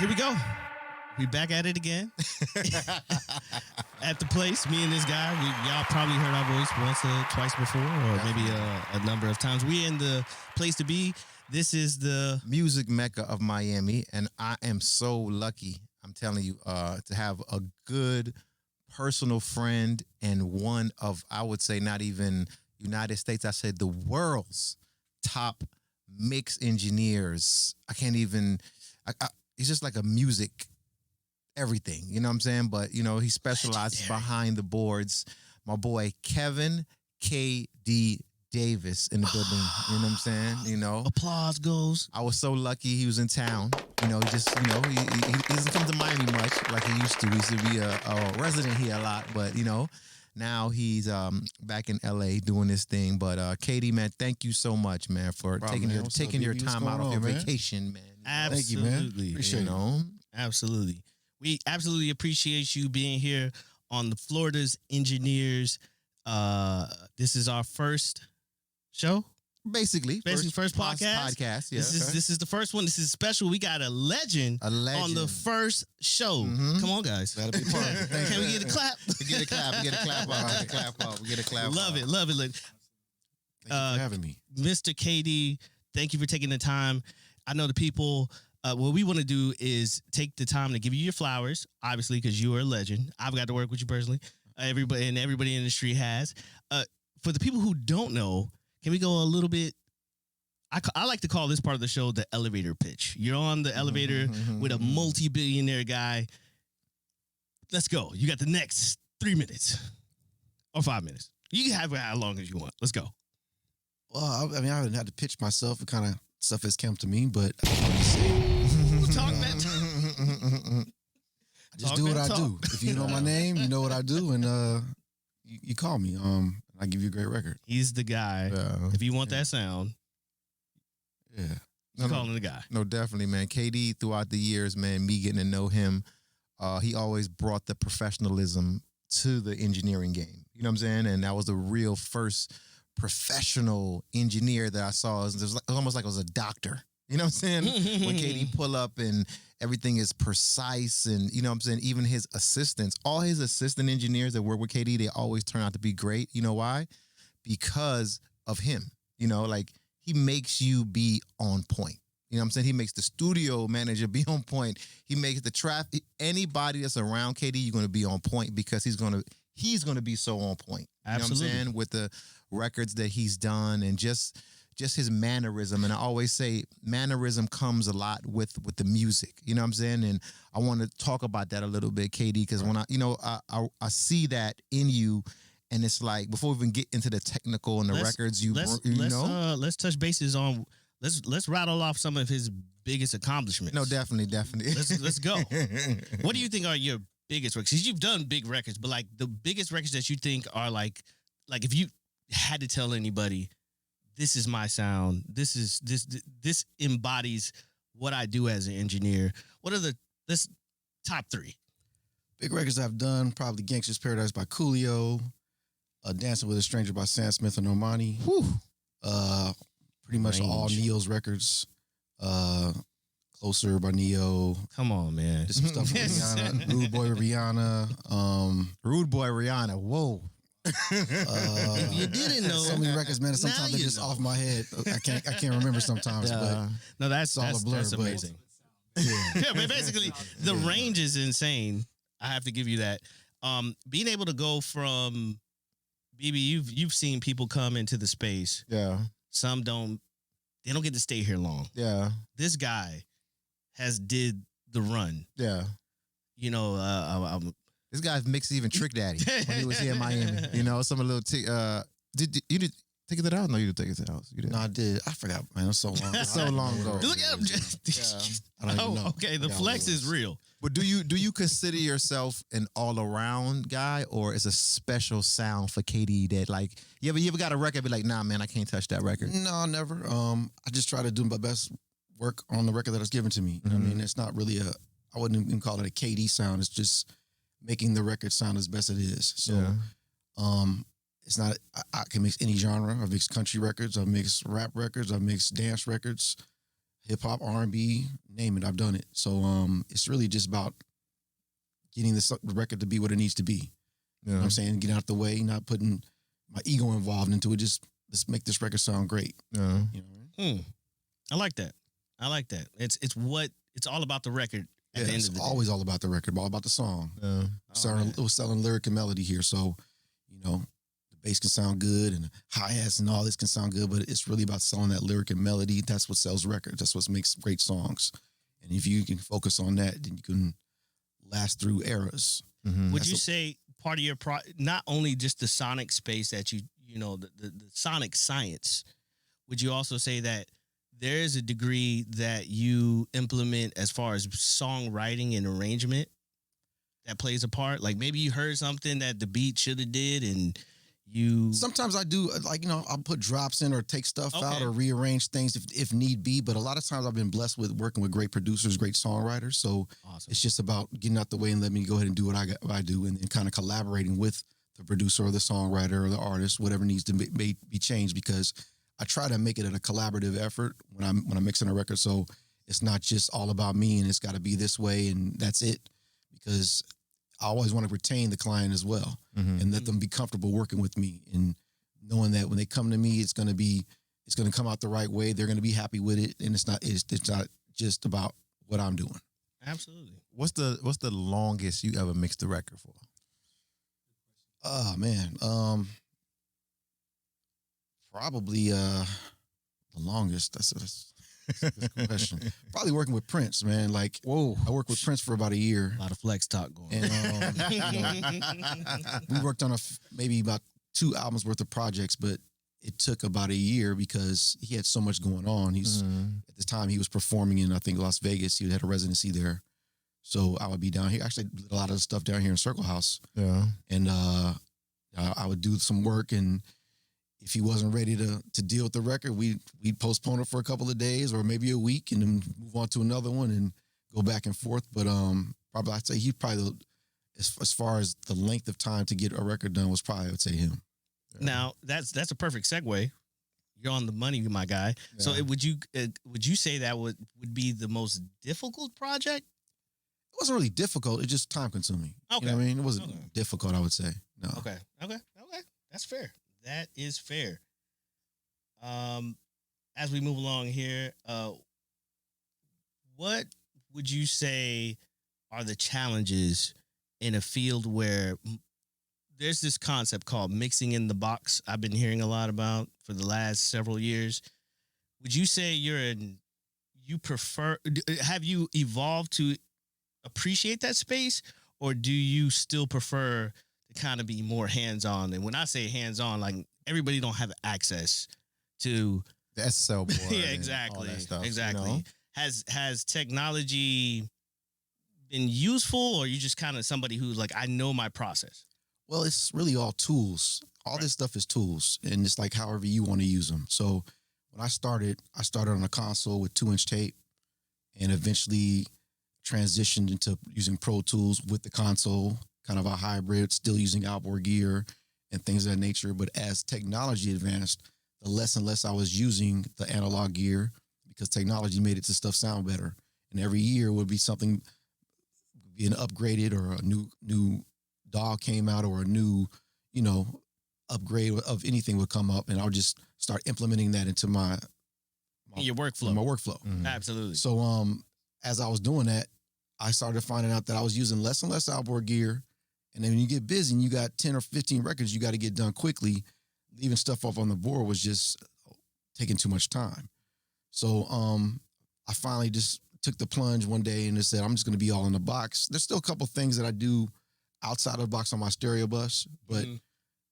Here we go. We back at it again. At the place, me and this guy. Y'all probably heard our voice once or twice before, or maybe a number of times. We in the place to be. This is the music mecca of Miami, and I am so lucky, I'm telling you, to have a good personal friend and one of, I would say, not even United States, I said the world's top mix engineers. I can't even, he's just like a music everything, you know what I'm saying? But, you know, he specializes behind the boards. My boy, Kevin K.D. Davis in the building, you know what I'm saying? You know, applause goes. I was so lucky he was in town. You know, he doesn't come to Miami much like he used to. He used to be a resident here a lot, but, you know, now he's back in LA doing this thing. But KD, man, thank you so much, man, for taking your time out of your vacation, man. Absolutely. Thank you, man. Appreciate it. Absolutely. We absolutely appreciate you being here on the Florida's Engineers. This is our first show. Basically first podcast. Yeah. This is the first one. This is special. We got a legend on the first show. Mm-hmm. Come on, guys. That'll be perfect. Can we get a clap? We get a clap. We get a clap off. We get a clap. Love it. Thank you for having me, Mr. KD. Thank you for taking the time. I know the people. What we want to do is take the time to give you your flowers, obviously, because you are a legend. I've got to work with you personally. Everybody in the industry has. For the people who don't know, can we go a little bit? I like to call this part of the show the elevator pitch. You're on the elevator with a multi-billionaire guy. Let's go. You got the next 3 minutes or 5 minutes. You can have it how long as you want. Let's go. Well, I mean, I haven't had to pitch myself. It kind of stuff has come to me, but I talk that. I just do what I do. If you know my name, you know what I do, and you call me. I give you a great record. He's the guy. If you want that sound, yeah, calling the guy. No, definitely, man. KD, throughout the years, man, me getting to know him, he always brought the professionalism to the engineering game. You know what I'm saying? And that was the real first professional engineer that I saw. It was almost like I was a doctor. You know what I'm saying? When KD pull up and everything is precise, and you know what I'm saying? Even his assistants, all his assistant engineers that work with KD, they always turn out to be great. You know why? Because of him. You know, like he makes you be on point. You know what I'm saying? He makes the studio manager be on point. He makes the traffic, anybody that's around KD, you're going to be on point because he's going to be so on point. You know what I'm saying? With the records that he's done and just his mannerism. And I always say mannerism comes a lot with the music. You know what I'm saying? And I want to talk about that a little bit, KD, because when I see that in you, and it's like before we even get into the technical and the records, let's touch bases on. Let's rattle off some of his biggest accomplishments. No, definitely. Let's go. What do you think are your biggest records? Because you've done big records, but like the biggest records that you think are like if you had to tell anybody, this is my sound. This embodies what I do as an engineer. What are this top three? Big records I've done, probably Gangsta's Paradise by Coolio, Dancing with a Stranger by Sam Smith and Normani. Pretty much all Neo's records. Closer by Neo. Come on, man. Just some stuff with Rihanna. Rude Boy with Rihanna. Rude Boy Rihanna. Whoa. If you didn't know, so many records, man. Sometimes they're just off my head. I can't remember sometimes. But no, that's all a blur. That's amazing. Yeah, but basically the range is insane. I have to give you that. Being able to go from BB, you've seen people come into the space. Yeah. Some don't. They don't get to stay here long. Yeah. This guy has did the run. Yeah. You know, this guy's mixed even Trick Daddy when he was here in Miami. You know, some little did you take it to the house? No, you didn't take it to the house. You didn't. No, I did. I forgot, man. It was so long. So long ago. Look at him. I don't even know. Okay. The flex is real. But do you consider yourself an all around guy, or is a special sound for KD that like you ever got a record be like, nah, man, I can't touch that record? No, never. I just try to do my best work on the record that is given to me. You know what I mean, it's not really I wouldn't even call it a KD sound. It's just making the record sound as best it is. So, it's not. I can mix any genre. I've mixed country records. I've mixed rap records. I've mixed dance records. hip hop, R&B, name it, I've done it. So it's really just about getting the record to be what it needs to be. You know what I'm saying? Get out the way, not putting my ego involved into it. Just let's make this record sound great. Yeah. You know? I like that. It's all about the record at the end of the day. Always all about the record, all about the song. Yeah. We're selling lyric and melody here, so the bass can sound good and the hi-hats and all this can sound good, but it's really about selling that lyric and melody. That's what sells records. That's what makes great songs. And if you can focus on that, then you can last through eras. Mm-hmm. Would you say part of your not only just the sonic space that the sonic science, would you also say that there is a degree that you implement as far as songwriting and arrangement that plays a part? Like maybe you heard something that the beat should have did and you... Sometimes I do, I'll put drops in or take stuff out or rearrange things if need be. But a lot of times I've been blessed with working with great producers, great songwriters. So It's just about getting out the way and let me go ahead and do what I do and kind of collaborating with the producer or the songwriter or the artist, whatever needs to be changed, because I try to make it a collaborative effort when I'm mixing a record. So it's not just all about me and it's got to be this way and that's it, because I always want to retain the client as well and let them be comfortable working with me and knowing that when they come to me, it's going to come out the right way. They're going to be happy with it. And it's not just about what I'm doing. Absolutely. What's the longest you ever mixed a record for? Oh man. Probably the longest. That's a good question. Probably working with Prince, man. Like, whoa, I worked with Prince for about a year. A lot of flex talk going And we worked on maybe about 2 albums worth of projects, but it took about a year because he had so much going on. At this time he was performing in, I think, Las Vegas. He had a residency there. So I would be down here. Actually did a lot of the stuff down here in Circle House. Yeah. And I would do some work, and if he wasn't ready to deal with the record, we'd postpone it for a couple of days or maybe a week and then move on to another one and go back and forth. But probably I'd say he probably, as far as the length of time to get a record done, was probably, I would say, him. Yeah. Now that's a perfect segue. You're on the money, my guy. Yeah. So would you say that would be the most difficult project? It wasn't really difficult. It's just time consuming. Okay. You know what I mean? It wasn't difficult, I would say. No. Okay. That's fair. That is fair. As we move along here, what would you say are the challenges in a field where there's this concept called mixing in the box I've been hearing a lot about for the last several years? Would you say have you evolved to appreciate that space, or do you still prefer to kind of be more hands-on? And when I say hands-on, like everybody don't have access to the SL board. Yeah, exactly. All that stuff, exactly. You know? Has technology been useful, or are you just kind of somebody who's like, I know my process? Well, it's really all tools. All this stuff is tools, and it's like however you want to use them. So when I started on a console with 2-inch tape, and eventually transitioned into using Pro Tools with the console, kind of a hybrid, still using outboard gear and things of that nature. But as technology advanced, the less and less I was using the analog gear because technology made it to stuff sound better. And every year would be something being upgraded, or a new DAW came out, or a new, upgrade of anything would come up, and I would just start implementing that into my your workflow. My workflow. Mm-hmm. Absolutely. So as I was doing that, I started finding out that I was using less and less outboard gear. And then when you get busy and you got 10 or 15 records you got to get done quickly, leaving stuff off on the board was just taking too much time. So I finally just took the plunge one day and just said, I'm just going to be all in the box. There's still a couple things that I do outside of the box on my stereo bus, but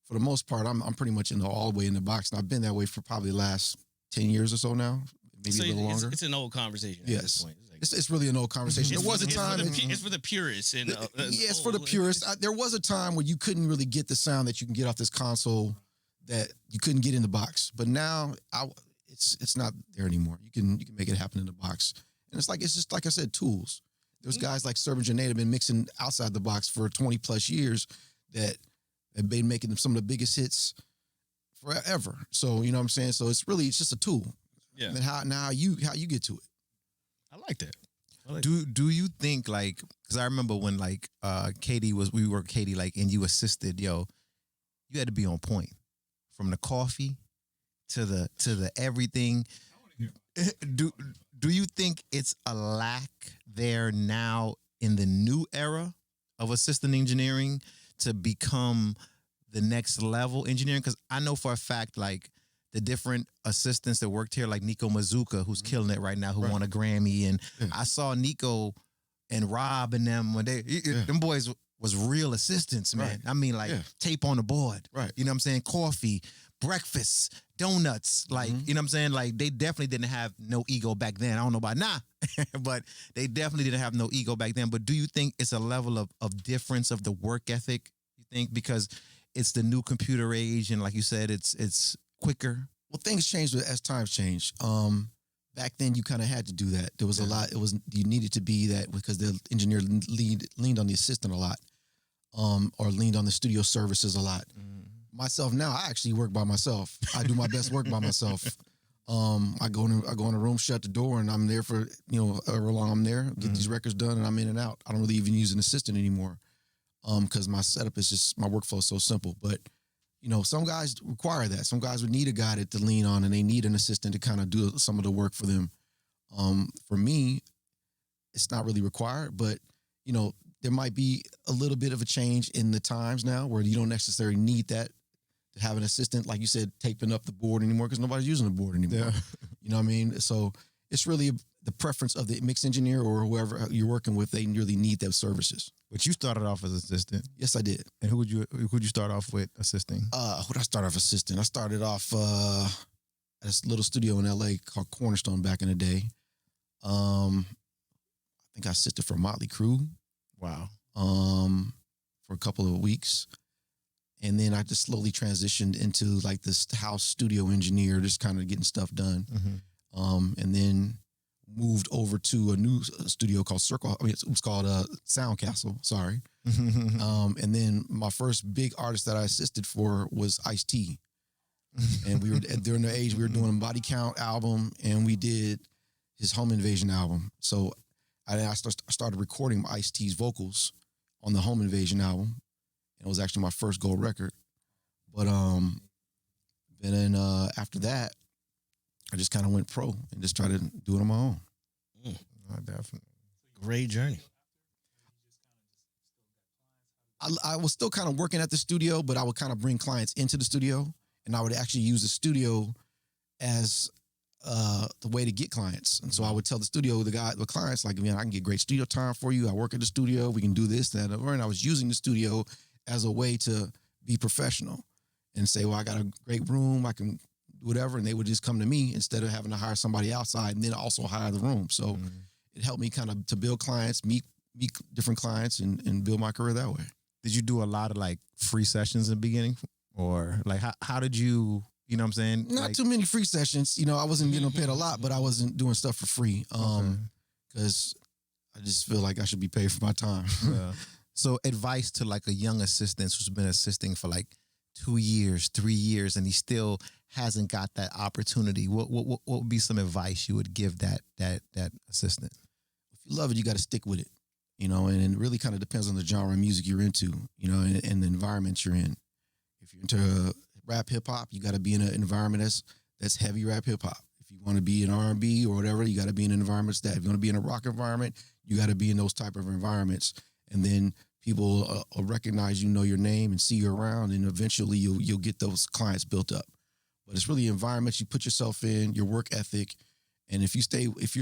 for the most part, I'm pretty much all the way in the box. And I've been that way for probably the last 10 years or so now, maybe a little longer. It's an old conversation at yes. this point. It's really an old conversation. There was a time. It's for the purists. And, it's for the purists. There was a time when you couldn't really get the sound that you can get off this console that you couldn't get in the box. But now it's not there anymore. You can make it happen in the box. And it's just like I said, tools. There's guys like Servant Janae that have been mixing outside the box for 20 plus years that have been making some of the biggest hits forever. So, you know what I'm saying? So it's just a tool. Yeah. And then how you get to it. I like that. Do you think like, because I remember when like we were Katie like, and you assisted, you had to be on point from the coffee to the everything. Do you think it's a lack there now in the new era of assistant engineering to become the next level engineering? Because I know for a fact, like the different assistants that worked here, like Nico Mazuka, who's killing it right now, who won a Grammy, and I saw Nico and Rob and them when them boys was real assistants, man. Right. I mean, like tape on the board, Right. You know what I'm saying? Coffee, breakfast, donuts, like you know what I'm saying? Like they definitely didn't have no ego back then. I don't know about now, but they definitely didn't have no ego back then. But do you think it's a level of difference of the work ethic? You think because it's the new computer age, and like you said, it's quicker. Well, things changed as times change. Back then, you kind of had to do that. There was a lot. You needed to be that because the engineer leaned on the assistant a lot, or leaned on the studio services a lot. Myself now, I actually work by myself. I do my best work by myself. I go in a room, shut the door, and I'm there for however long I'm there. Get these records done, and I'm in and out. I don't really even use an assistant anymore, because my setup is just my workflow is so simple. But some guys require that. Some guys would need a guy to lean on, and they need an assistant to kind of do some of the work for them. For me, it's not really required, but there might be a little bit of a change in the times now where you don't necessarily need that to have an assistant, like you said, taping up the board anymore because nobody's using the board anymore. Yeah. You know what I mean? So it's really the preference of the mix engineer or whoever you're working with. They really need those services. But you started off as assistant. Yes, I did. And who'd you start off with assisting? Who'd I start off assisting? I started off at a little studio in LA called Cornerstone back in the day. I think I assisted for Motley Crue. Wow. For a couple of weeks. And then I just slowly transitioned into like this house studio engineer, just kind of getting stuff done. And then moved over to a new studio called it was called Sound Castle. Sorry. And then my first big artist that I assisted for was Ice-T. And we were during the age we were doing a Body Count album, and we did his Home Invasion album. So I started recording Ice-T's vocals on the Home Invasion album. And it was actually my first gold record. But then after that, I just kind of went pro and just tried to do it on my own. Definitely. Great journey. I was still kind of working at the studio, but I would kind of bring clients into the studio, and I would actually use the studio as the way to get clients. And so I would tell the clients, like, man, I can get great studio time for you. I work at the studio. We can do this, that, and I was using the studio as a way to be professional and say, well, I got a great room. I can do whatever. And they would just come to me instead of having to hire somebody outside and then also hire the room. So it helped me kind of to build clients, meet different clients and build my career that way. Did you do a lot of like free sessions in the beginning? Or like how did you know what I'm saying? Not too many free sessions. I wasn't getting paid a lot, but I wasn't doing stuff for free. Because I just feel like I should be paid for my time. Yeah. So advice to like a young assistant who's been assisting for like 2 years, 3 years, and he still hasn't got that opportunity. What would be some advice you would give that assistant? If you love it, you got to stick with it. And it really kind of depends on the genre of music you're into, and the environment you're in. If you're into rap hip hop, you got to be in an environment that's heavy rap hip hop. If you want to be in R&B or whatever, you got to be in environments that. If you want to be in a rock environment, you got to be in those type of environments. And then people will recognize know your name and see you around, and eventually you'll get those clients built up. But it's really environments you put yourself in, your work ethic, and if you're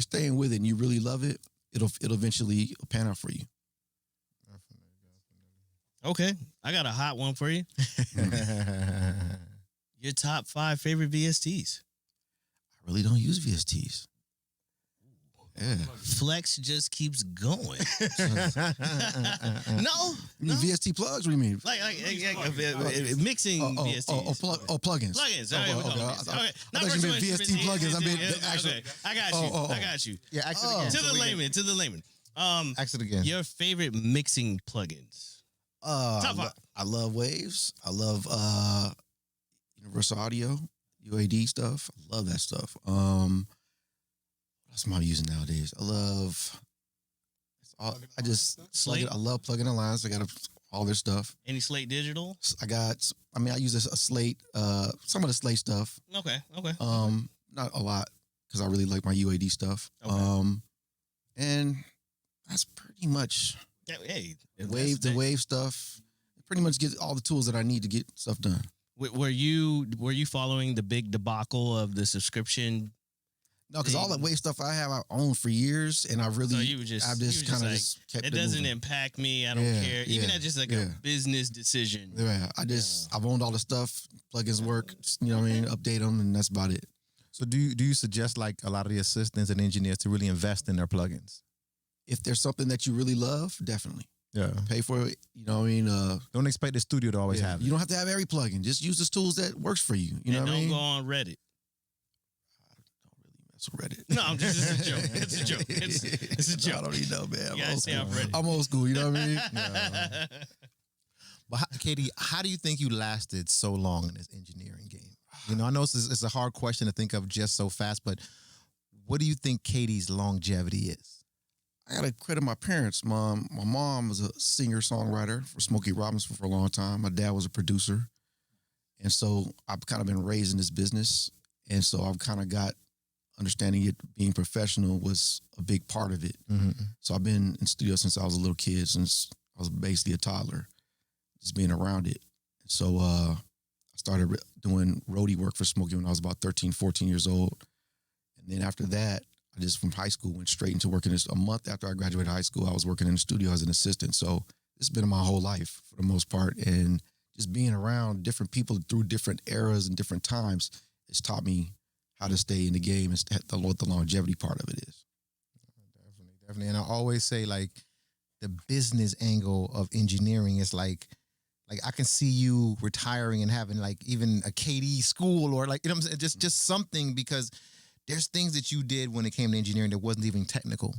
staying with it and you really love it, it'll eventually pan out for you. Okay, I got a hot one for you. Your top 5 favorite VSTs. I really don't use VSTs. Yeah. Flex just keeps going. No. VST plugs? What do you mean? Like mixing VSTs. Plugins. Plugins. All right, okay. Okay. I thought you meant VST plugins. I mean, actually. Okay. I got you. I got you. Yeah, ask it again. To the layman. Ask it again. Your favorite mixing plugins. Top 5. I love Waves. I love Universal Audio, UAD stuff. I love that stuff. What What's am I using nowadays? I love. I just Slate? I love plugging in lines. I got all their stuff. Any Slate Digital? I use a Slate. Some of the Slate stuff. Okay. Not a lot because I really like my UAD stuff. Okay. And that's pretty much Yeah, hey, the wave stuff. Pretty much get all the tools that I need to get stuff done. Were you following the big debacle of the subscription? No, because all that wave stuff I owned for years, and I've So you were just I've just kind of like, just kept it it doesn't moving. impact me. I don't care. Even as just like a business decision. Yeah, I've owned all the stuff. Plugins work. You know what I mean? Update them, and that's about it. So do you suggest like a lot of the assistants and engineers to really invest in their plugins? If there's something that you really love, definitely Yeah. pay for it. You know what I mean? Don't expect the studio to always have it. You don't have to have every plugin. Just use the tools that works for you. You know And what I mean? don't go on Reddit. Mess with Reddit. No, it's a joke. It's a joke. It's a joke. I don't even know, man. You gotta stay off Reddit. I'm old school. You know what I mean? But Katie, how do you think you lasted so long in this engineering game? You know, I know it's a hard question to think of just so fast, but what do you think Katie's longevity is? I got to credit my parents. My mom was a singer-songwriter for Smokey Robinson for a long time. My dad was a producer. And so I've kind of been raised in this business. And so I've kind of got understanding it being professional was a big part of it. Mm-hmm. So I've been in studio since I was a little kid, since I was basically a toddler, just being around it. So I started doing roadie work for Smokey when I was about 13, 14 years old. And then after that, I just from high school went straight into working. A month after I graduated high school, I was working in the studio as an assistant. So this has been my whole life for the most part. And just being around different people through different eras and different times has taught me how to stay in the game and what the longevity part of it is. Definitely. And I always say like the business angle of engineering is like I can see you retiring and having like even a KD school or like, you know what I'm saying? Just something, because there's things that you did when it came to engineering that wasn't even technical.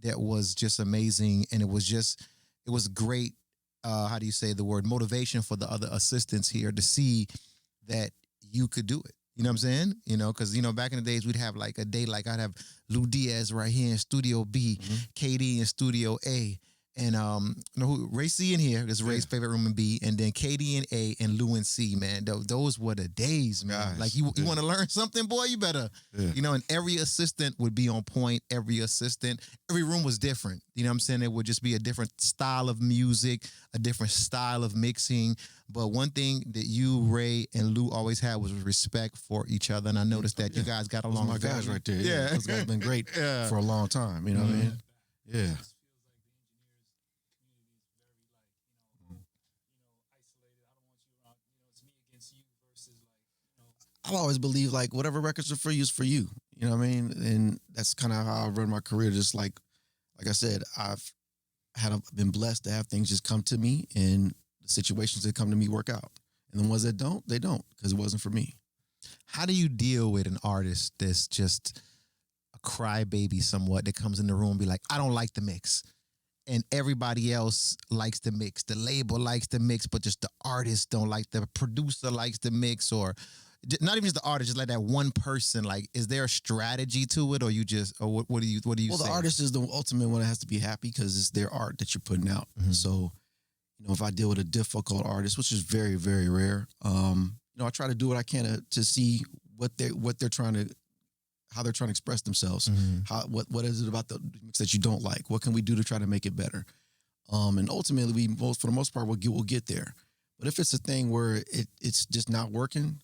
That was just amazing. And it was great. How do you say the word? Motivation for the other assistants here to see that you could do it. You know what I'm saying? You know, because, you know, back in the days, we'd have like a day, like I'd have Lou Diaz right here in Studio B, KD in Studio A, and Ray C in here. This is Ray's favorite room in B, and then KD in A and Lou in C, man. Those were the days, man. Guys, like you want to learn something, boy, you better. Yeah. You know, and every assistant would be on point. Every room was different. You know what I'm saying? It would just be a different style of music, a different style of mixing. But one thing that you, Ray, and Lou always had was respect for each other. And I noticed that you guys got along. Those are my guys right there. Yeah. Those guys have been great for a long time. You know what I mean? Yeah. I've always believed like whatever records are for you is for you. You know what I mean? And that's kind of how I run my career. Just like I said, I've been blessed to have things just come to me, and the situations that come to me work out. And the ones that don't, they don't, because it wasn't for me. How do you deal with an artist that's just a crybaby somewhat, that comes in the room and be like, I don't like the mix, and everybody else likes the mix? The label likes the mix, but just the artist don't like, the producer likes the mix, or not even just the artist, just like that one person. Like, is there a strategy to it, or you just, or what do you Well, say? the artist is the ultimate one that has to be happy because it's their art that you're putting out. Mhm. So, you know, if I deal with a difficult artist, which is very, very rare, you know, I try to do what I can to see what they're trying to, how they're trying to express themselves. Mhm. What is it about the mix that you don't like? What can we do to try to make it better? And ultimately, for the most part, we'll get there. But if it's a thing where it's just not working,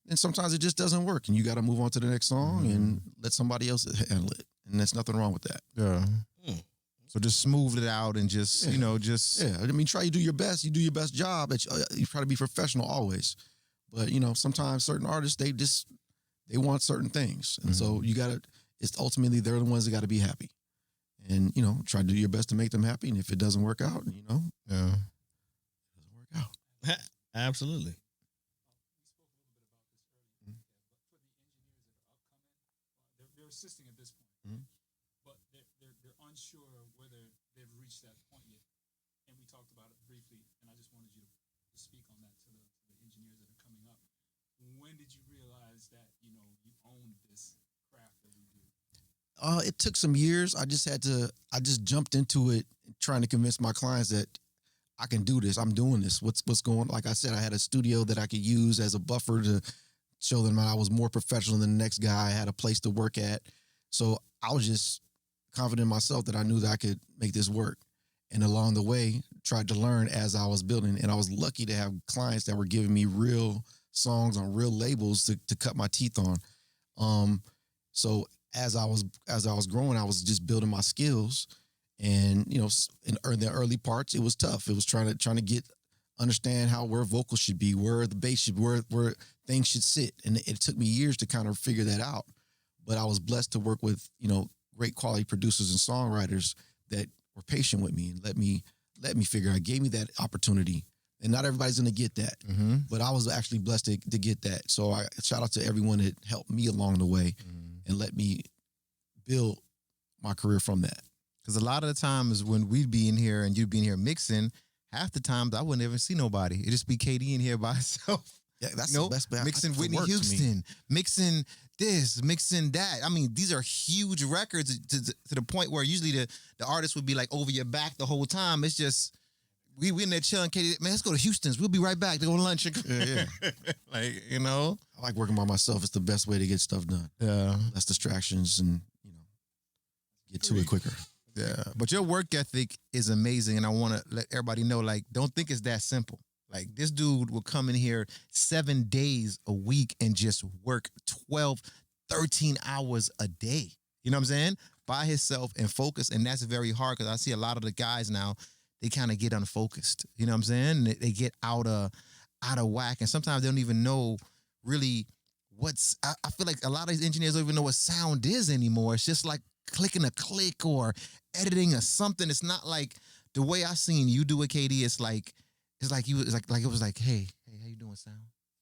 then sometimes it just doesn't work, and you got to move on to the next song and let somebody else handle it. And there's nothing wrong with that. Yeah. So just smooth it out and just, you know, just. Yeah, I mean, try to do your best. You do your best job. You try to be professional always. But, you know, sometimes certain artists, they want certain things. And so it's ultimately they're the ones that got to be happy. And, you know, try to do your best to make them happy. And if it doesn't work out, you know, Yeah. it doesn't work out. Absolutely. They're assisting at this point, but they're unsure whether they've reached that point yet. And we talked about it briefly, and I just wanted you to speak on that to the engineers that are coming up. When did you realize that you owned this craft that we do? It took some years. I just jumped into it trying to convince my clients that I can do this. I'm doing this. What's going, like I said, I had a studio that I could use as a buffer to show them I was more professional than the next guy. I had a place to work at. So I was just confident in myself that I knew that I could make this work. And along the way, tried to learn as I was building. And I was lucky to have clients that were giving me real songs on real labels to cut my teeth on. So as I was growing, I was just building my skills. And, you know, in the early parts, it was tough. It was trying to understand where vocals should be, where the bass should, where things should sit. And it took me years to kind of figure that out. But I was blessed to work with, you know, great quality producers and songwriters that were patient with me and let me figure out, gave me that opportunity. And not everybody's going to get that. Mm-hmm. But I was actually blessed to get that. So I shout out to everyone that helped me along the way and let me build my career from that. Because a lot of the times when we'd be in here and you'd be in here mixing, half the times I wouldn't even see nobody. It'd just be KD in here by himself. Yeah, that's You know, the best. mixing Whitney Houston, mixing this, mixing that. I mean, these are huge records to the point where usually the artist would be like over your back the whole time. It's just we in there chilling. KD, man, let's go to Houston's. We'll be right back to go to lunch. Yeah. Like, you know, I like working by myself. It's the best way to get stuff done. yeah. Less distractions and, you know, get to it quicker. Yeah, but your work ethic is amazing, and I want to let everybody know, like, don't think it's that simple. Like, this dude will come in here 7 days a week and just work 12, 13 hours a day. You know what I'm saying? By himself and focus, and that's very hard because I see a lot of the guys now, they kind of get unfocused. You know what I'm saying? They get out of whack, and sometimes they don't even know really I feel like a lot of these engineers don't even know what sound is anymore. It's just like clicking a click or editing or something. It's not like the way I seen you do it, KD. It's like it was like, hey, how you doing, sound?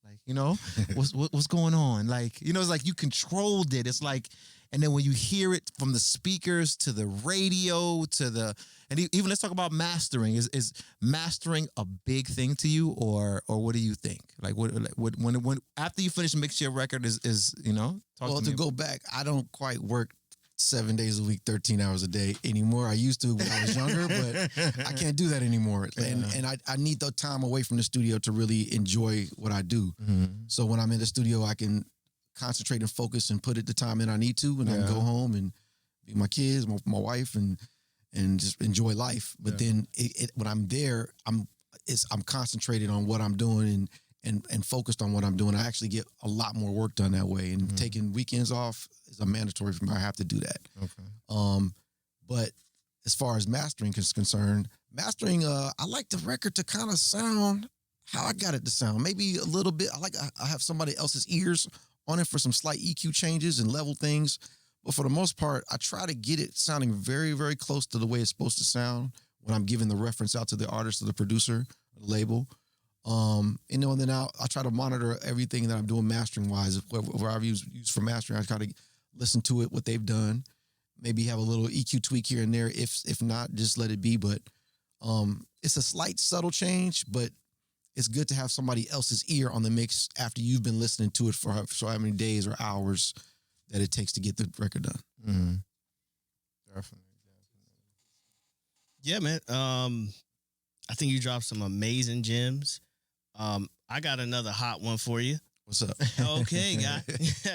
Like, you know, what's going on? Like, you know, it's like you controlled it. It's like, and then when you hear it from the speakers to the radio and even let's talk about mastering. Is mastering a big thing to you, or what do you think? Like, what when after you finish mixing your record is you know? To go back, I don't quite work 7 days a week, 13 hours a day anymore. I used to when I was younger, but I can't do that anymore. And I need the time away from the studio to really enjoy what I do. Mm-hmm. So when I'm in the studio, I can concentrate and focus and put the time in I need to, and I can go home and be with my kids, my wife, and just enjoy life. But then when I'm there, I'm concentrated on what I'm doing and focused on what I'm doing. I actually get a lot more work done that way. And taking weekends off is a mandatory for me. I have to do that. Okay. But as far as mastering is concerned, I like the record to kind of sound how I got it to sound. Maybe a little bit. I have somebody else's ears on it for some slight EQ changes and level things. But for the most part, I try to get it sounding very, very close to the way it's supposed to sound when I'm giving the reference out to the artist or the producer, the label. And then I try to monitor everything that I'm doing mastering wise. Where I've used for mastering, I try to listen to it, what they've done, maybe have a little EQ tweak here and there. If not, just let it be. But it's a slight subtle change, but it's good to have somebody else's ear on the mix after you've been listening to it for so how many days or hours that it takes to get the record done. Mm-hmm. Definitely. Yeah, man. I think you dropped some amazing gems. I got another hot one for you. What's up? Okay, guy.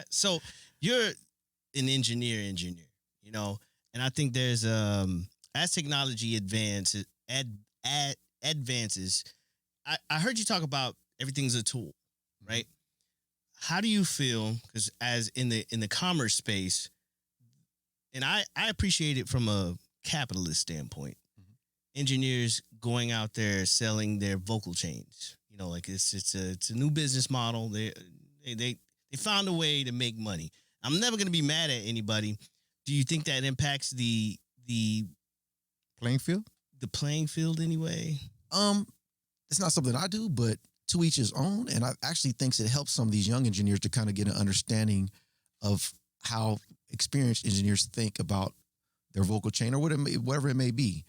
So you're an engineer, you know, and I think there's as technology advances, I heard you talk about everything's a tool, right? How do you feel? Because as in the commerce space, and I appreciate it from a capitalist standpoint. Engineers going out there selling their vocal chains, you know, like it's a new business model. They found a way to make money. I'm never gonna be mad at anybody. Do you think that impacts the Playing field? The playing field anyway? It's not something I do, but to each his own. And I actually think it helps some of these young engineers to kind of get an understanding of how experienced engineers think about their vocal chain or whatever it may be.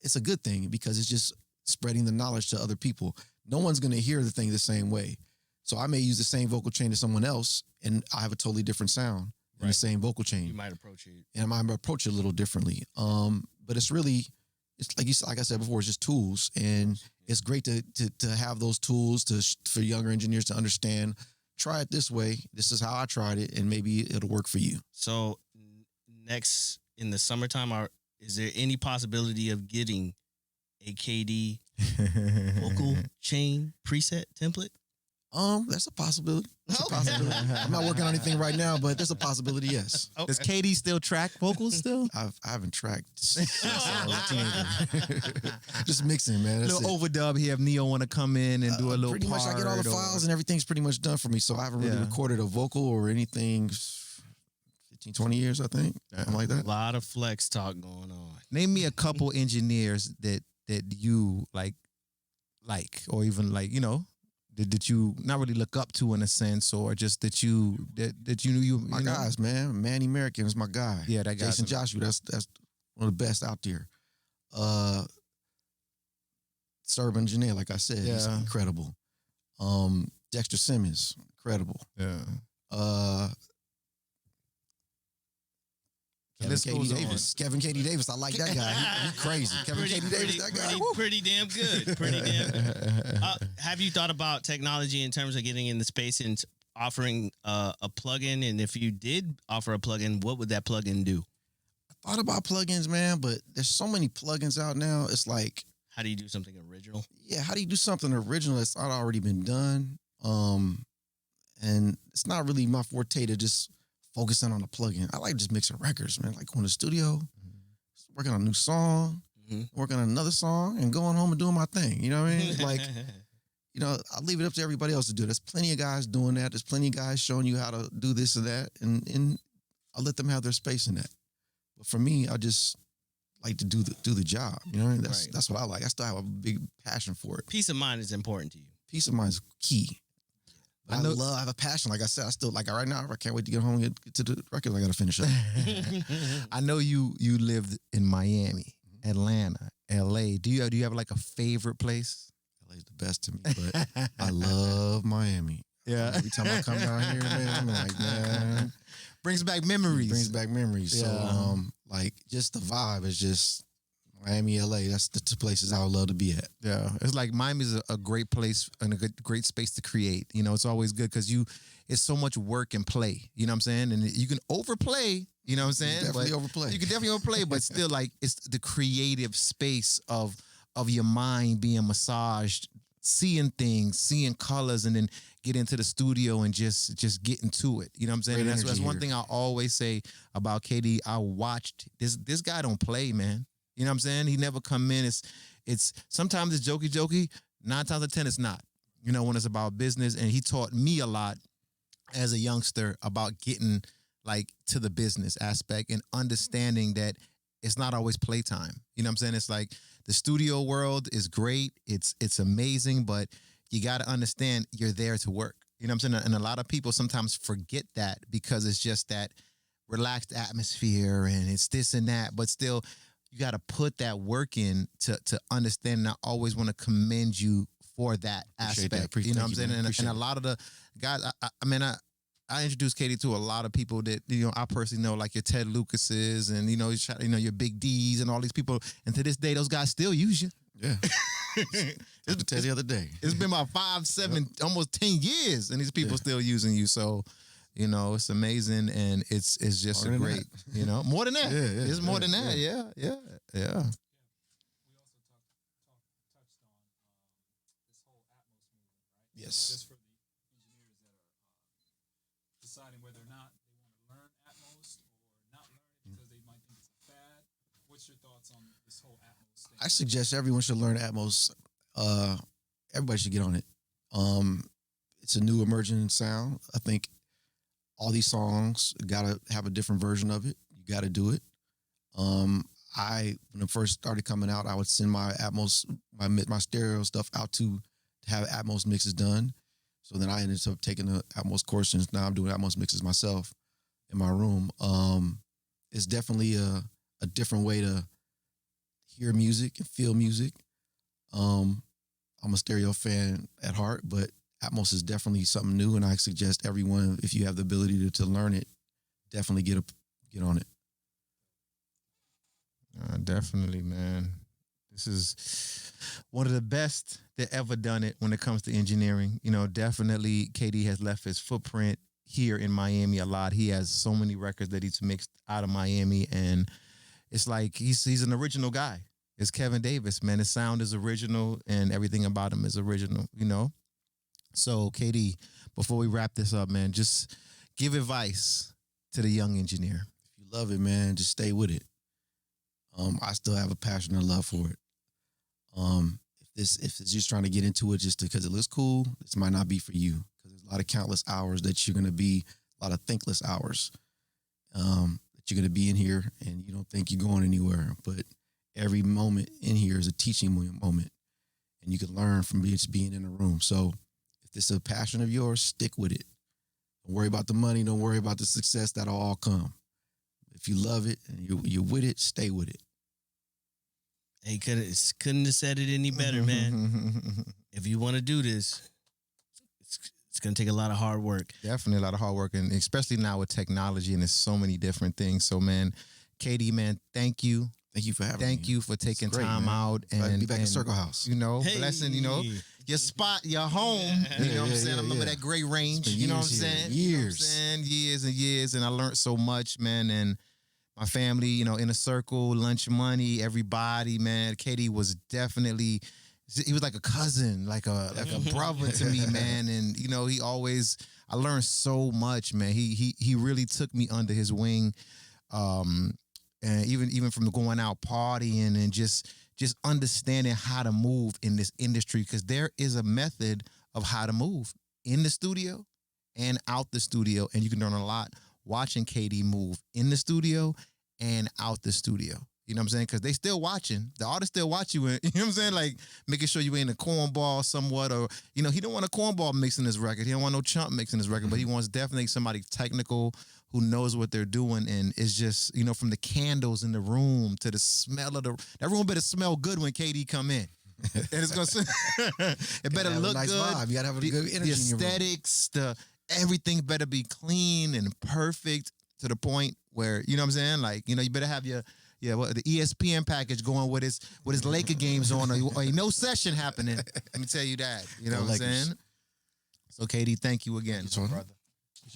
It's a good thing because it's just spreading the knowledge to other people. No one's going to hear the thing the same way. So I may use the same vocal chain as someone else and I have a totally different sound in the same vocal You chain. might approach it. And I might approach it a little differently. But it's like I said before, it's just tools, and it's great to have those tools for younger engineers to understand. Try it this way. This is how I tried it, and maybe it'll work for you. So next in the summertime, is there any possibility of getting a KD vocal chain preset template? That's a possibility. That's a Okay. possibility. I'm not working on anything right now, but there's a possibility. Yes, Does KD still track vocals still? I haven't tracked since I was a teenager. Just mixing, man. That's Little it. overdub. He have Neo want to come in and do a little Pretty much, I get all the part or- files and everything's pretty much done for me. So I haven't really Yeah. recorded a vocal or anything. 15, 20 years, I think, something like A that. lot of flex talk going on. Name me a couple engineers that you like, or even like, that you not really look up to in a sense, or just that you knew you. My you know? guys, man. Manny American is my guy. Yeah, that guy. Jason Joshua, that's one of the best out there. Serban Janae, like I said, he's Yeah. incredible. Dexter Simmons, incredible. Yeah. Kevin list K.D. goes on. Davis. Kevin K.D. Davis, I like that guy. He crazy. Kevin K.D. Davis, that guy. woo. Pretty damn good. Pretty damn good. Have you thought about technology in terms of getting in the space and offering a plugin? And if you did offer a plugin, what would that plugin do? Thought about plugins, man, but there's so many plugins out now. It's like, How do you do something original? yeah, how do you do something original that's not already been done? And it's not really my forte to just focusing on a plugin. I like just mixing records, man. Like going to the studio, working on a new song, Mhm. working on another song, and going home and doing my thing. You know what I mean? Like, I leave it up to everybody else to do it. There's plenty of guys doing that. There's plenty of guys showing you how to do this and that, and I let them have their space in that. But for me, I just like to do the job. You know what I mean? Right. That's what I like. I still have a big passion for it. Peace of mind is important to you. Peace of mind is key. I I know- I have a passion. Like I said, I still like right now. I can't wait to get home and get to the records I got to finish up. I know you lived in Miami, Atlanta, LA. Do you have like a favorite place? LA's the best to me, but I love Miami. Yeah. Every time I come down here, man, I'm like, man, Brings back memories. it brings back memories. Yeah. So, like, just the vibe is just Miami, LA. That's the two places I would love to be at. Yeah, it's like Miami's a great place and a great space to create. It's always good because it's so much work and play. You know what I'm saying? And you can overplay. You know what I'm saying? Definitely But overplay. You can definitely overplay, but still, like it's the creative space of your mind being massaged, seeing things, seeing colors, and then get into the studio and just get into it. You know what I'm saying? Great And that's energy one here. thing I always say about KD. I watched this guy don't play, man. You know what I'm saying? He never come in. It's sometimes it's jokey. 9 times out of 10 it's not. When it's about business. And he taught me a lot as a youngster about getting like to the business aspect and understanding that it's not always playtime. You know what I'm saying? It's like the studio world is great. It's amazing, but you got to understand you're there to work. You know what I'm saying? And a lot of people sometimes forget that because it's just that relaxed atmosphere and it's this and that, but still you got to put that work in to understand. And I always want to commend you for that Appreciate that. aspect. You know what I'm Thank you, saying? man. And Appreciate a lot of the guys, I introduced Katie to a lot of people that I personally know, like your Ted Lucases and your Big D's and all these people. And to this day, those guys still use you. Yeah. Just to tell you the other day. It's been about 5, 7, almost 10 years, and these people Yeah. still using you. So, it's amazing, and it's just More a than great, more than that. Yeah, yeah, It's more yeah, than that. Yeah. We also touched on this whole Atmos movement, right? Yes. Just for the engineers that are deciding whether or not they want to learn Atmos or not learn it because they might think it's a fad. What's your thoughts on this whole Atmos thing? I suggest everyone should learn Atmos. Everybody should get on it. It's a new emerging sound. I think all these songs gotta have a different version of it. You gotta do it. When it first started coming out, I would send my Atmos, my stereo stuff out to have Atmos mixes done. So then I ended up taking the Atmos course, and now I'm doing Atmos mixes myself in my room. It's definitely a different way to hear music and feel music. I'm a stereo fan at heart, but Atmos is definitely something new, and I suggest everyone, if you have the ability to learn it, definitely get on it. Definitely, man. This is one of the best that ever done it when it comes to engineering. Definitely KD has left his footprint here in Miami a lot. He has so many records that he's mixed out of Miami, and it's like he's an original guy. It's Kevin Davis, man. His sound is original, and everything about him is original, So, KD, before we wrap this up, man, just give advice to the young engineer. If you love it, man, just stay with it. I still have a passion and love for it. If it's just trying to get into it just because it looks cool, this might not be for you. Because there's a lot of countless hours that you're going to be, a lot of thankless hours that you're going to be in here and you don't think you're going anywhere. But every moment in here is a teaching moment. And you can learn from just being in a room. So if this is a passion of yours, stick with it. Don't worry about the money. Don't worry about the success. That'll all come. If you love it and you're with it, stay with it. Hey, couldn't have said it any better, man. If you want to do this, it's going to take a lot of hard work. Definitely a lot of hard work, and especially now with technology and there's so many different things. So, man, KD, man, thank you. Thank you for having me. Thank you for taking great, time man. out And be back at Circle House. Hey. Blessing, your spot, your home. You know what I'm saying? I remember that great range. You know what I'm saying? Years. You know what I'm saying? Years and years. And I learned so much, man. And my family, Inner Circle, Lunch Money, everybody, man. KD was definitely, he was like a cousin, like a brother to me, man. And, he always, I learned so much, man. He really took me under his wing. And even from going out partying and just understanding how to move in this industry, because there is a method of how to move in the studio and out the studio, and you can learn a lot watching KD move in the studio and out the studio. You know what I'm saying? Because they still watching. The artists still watch you. You know what I'm saying? Like making sure you ain't a cornball somewhat, or he don't want a cornball mixing his record. He don't want no chump mixing his record, but he wants definitely somebody technical who knows what they're doing, and it's just from the candles in the room to the smell of that room better smell good when KD come in. And it's gonna it better look nice good. Vibe. You gotta have a good energy. The aesthetics, everything better be clean and perfect to the point where you know what I'm saying. Like you better have the ESPN package going with his Laker games on, or ain't no session happening. Let me tell you that. You know what I'm saying. So KD, thank you again, brother.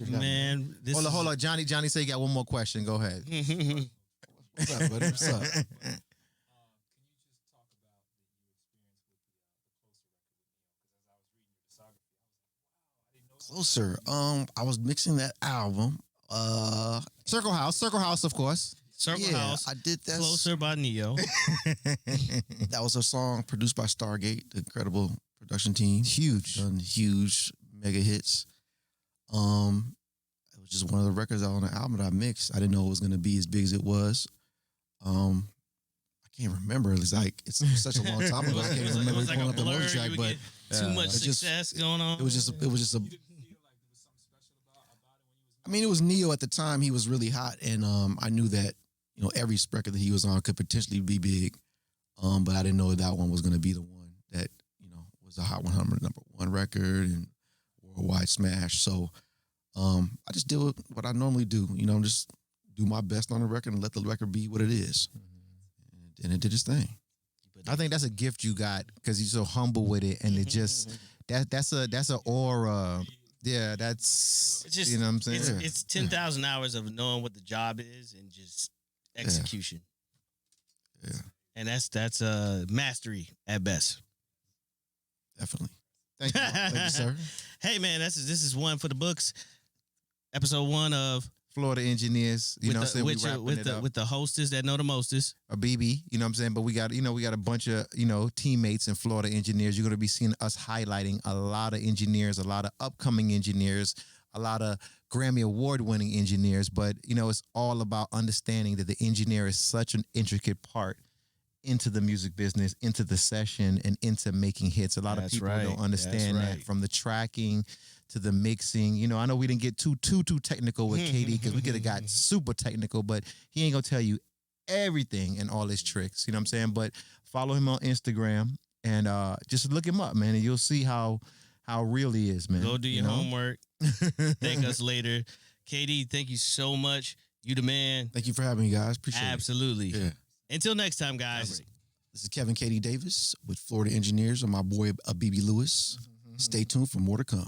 Man, hold on. Johnny said you got one more question. Go ahead. What's up, buddy? What's up? Can you just talk about your experience with the Closer record with Neo? Because as I was reading your discography, I was like, wow, I didn't know. Closer. I was mixing that album. Circle House, of course. Circle House. I did that. Closer by Neo. That was a song produced by Stargate, the incredible production team. Huge. Done huge mega hits. It was just one of the records on the album that I mixed. I didn't know it was going to be as big as it was. I can't remember. It's such a long time ago. I can't remember It was like pulling a up the blur. notes track, You would but get too much it's just- success going on. it was just a. You didn't feel like there was something special about it when you was. I mean, it was Neo at the time. He was really hot, and I knew that every record that he was on could potentially be big, but I didn't know that one was going to be the one that was a Hot 100 #1 record and worldwide smash. So I just did what I normally do, just do my best on the record and let the record be what it is, and it did its thing. I think that's a gift you got because you're so humble with it, and it just that's a aura. Yeah, that's It's just, you know what I'm saying. It's 10,000 hours of knowing what the job is and just execution. Yeah, And that's mastery at best. definitely. Thank you. Thank you, sir. Hey man, this is one for the books. Episode 1 of Florida engineers, we wrapping it up. with the hostess that know the mostest. Abebe, you know what I'm saying? But we got a bunch of, teammates in Florida engineers. You're going to be seeing us highlighting a lot of engineers, a lot of upcoming engineers, a lot of Grammy Award winning engineers. But, it's all about understanding that the engineer is such an intricate part into the music business, into the session, and into making hits. A lot of That's people right. don't understand That's that, right. from the tracking to the mixing. I know we didn't get too technical with KD because we could have got super technical, but he ain't gonna tell you everything and all his tricks. You know what I'm saying? But follow him on Instagram and just look him up, man, and you'll see how real he is, man. Go do your homework. Thank us later. KD, thank you so much. You the man. Thank you for having me, guys. Appreciate Absolutely. it. Yeah. Until next time, guys. This is Kevin Katie Davis with Florida Engineers and my boy Abebe Lewis. Stay tuned for more to come.